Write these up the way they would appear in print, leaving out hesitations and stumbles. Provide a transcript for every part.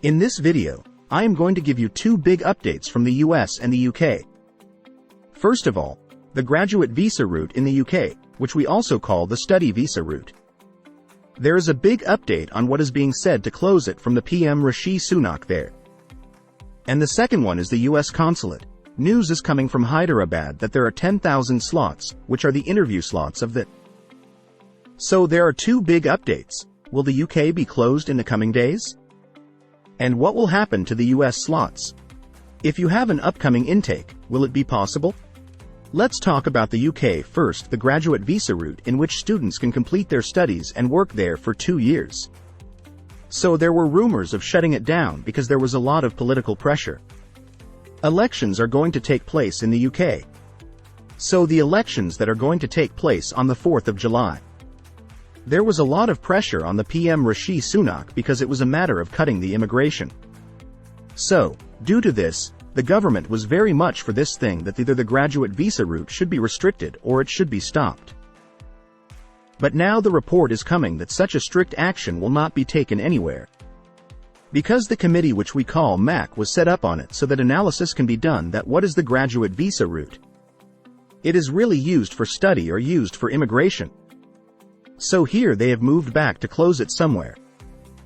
In this video, I am going to give you two big updates from the US and the UK. First of all, the graduate visa route in the UK, which we also call the study visa route. There is a big update on what is being said to close it from the PM Rishi Sunak there. And the second one is the US consulate. News is coming from Hyderabad that there are 10,000 slots, which are the interview slots of the. So there are two big updates. Will the UK be closed in the coming days? And what will happen to the US slots? If you have an upcoming intake, will it be possible? Let's talk about the UK first, the graduate visa route in which students can complete their studies and work there for 2 years. So there were rumors of shutting it down because there was a lot of political pressure. Elections are going to take place in the UK. So the elections that are going to take place on the 4th of July. There was a lot of pressure on the PM Rishi Sunak because it was a matter of cutting the immigration. So, due to this, the government was very much for this thing that either the graduate visa route should be restricted or it should be stopped. But now the report is coming that such a strict action will not be taken anywhere. Because the committee which we call MAC was set up on it so that analysis can be done that what is the graduate visa route. It is really used for study or used for immigration. So here they have moved back to close it somewhere.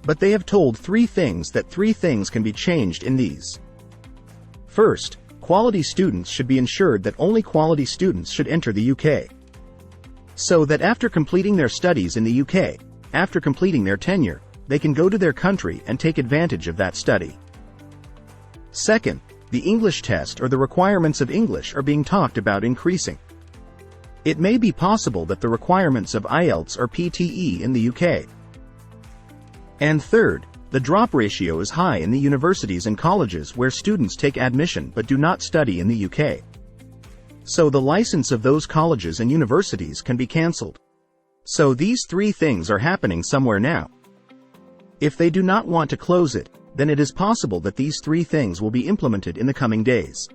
But they have told three things can be changed in these. First, quality students should be ensured that only quality students should enter the UK. So that after completing their studies in the UK, after completing their tenure, they can go to their country and take advantage of that study. Second, the English test or the requirements of English are being talked about increasing. It may be possible that the requirements of IELTS or PTE in the UK. And third, the drop ratio is high in the universities and colleges where students take admission but do not study in the UK. So the license of those colleges and universities can be cancelled. So these three things are happening somewhere now. If they do not want to close it, then it is possible that these three things will be implemented in the coming days.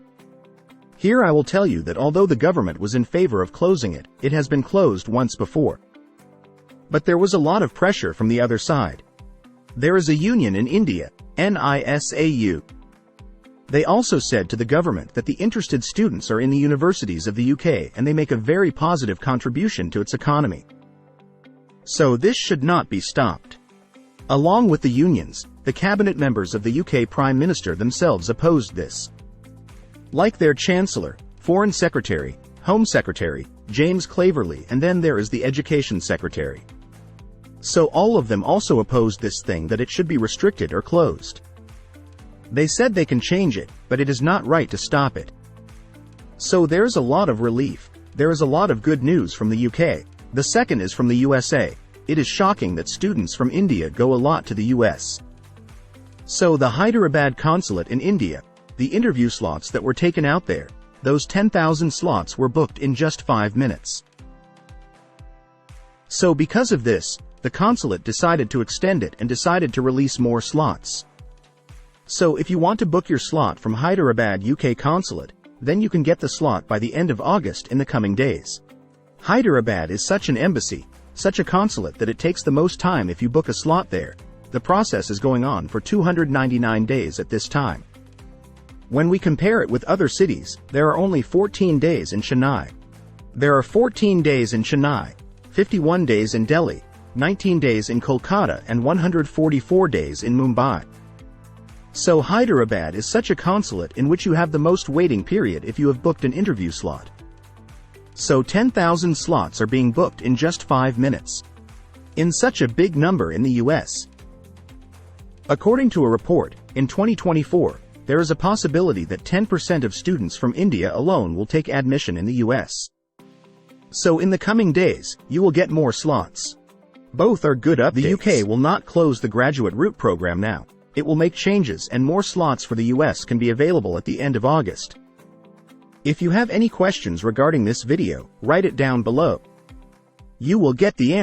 Here I will tell you that although the government was in favor of closing it, it has been closed once before. But there was a lot of pressure from the other side. There is a union in India, NISAU. They also said to the government that the interested students are in the universities of the UK and they make a very positive contribution to its economy. So this should not be stopped. Along with the unions, the cabinet members of the UK Prime Minister themselves opposed this. Like their Chancellor, Foreign Secretary, Home Secretary, James Cleverly, and then there is the Education Secretary. So all of them also opposed this thing that it should be restricted or closed. They said they can change it, but it is not right to stop it. So there's a lot of relief. There is a lot of good news from the UK. The second is from the USA. It is shocking that students from India go a lot to the US. So the Hyderabad consulate in India, the interview slots that were taken out there, those 10,000 slots were booked in just 5 minutes. So because of this, the consulate decided to extend it and decided to release more slots. So if you want to book your slot from Hyderabad UK consulate, then you can get the slot by the end of August in the coming days. Hyderabad is such an embassy, such a consulate that it takes the most time if you book a slot there. The process is going on for 299 days at this time. When we compare it with other cities, there are only 14 days in Chennai. There are 14 days in Chennai, 51 days in Delhi, 19 days in Kolkata and 144 days in Mumbai. So Hyderabad is such a consulate in which you have the most waiting period if you have booked an interview slot. So 10,000 slots are being booked in just 5 minutes. In such a big number in the US. According to a report, in 2024, there is a possibility that 10% of students from India alone will take admission in the US. So in the coming days, you will get more slots. Both are good updates. The UK will not close the graduate route program now. It will make changes and more slots for the US can be available at the end of August. If you have any questions regarding this video, write it down below. You will get the answer.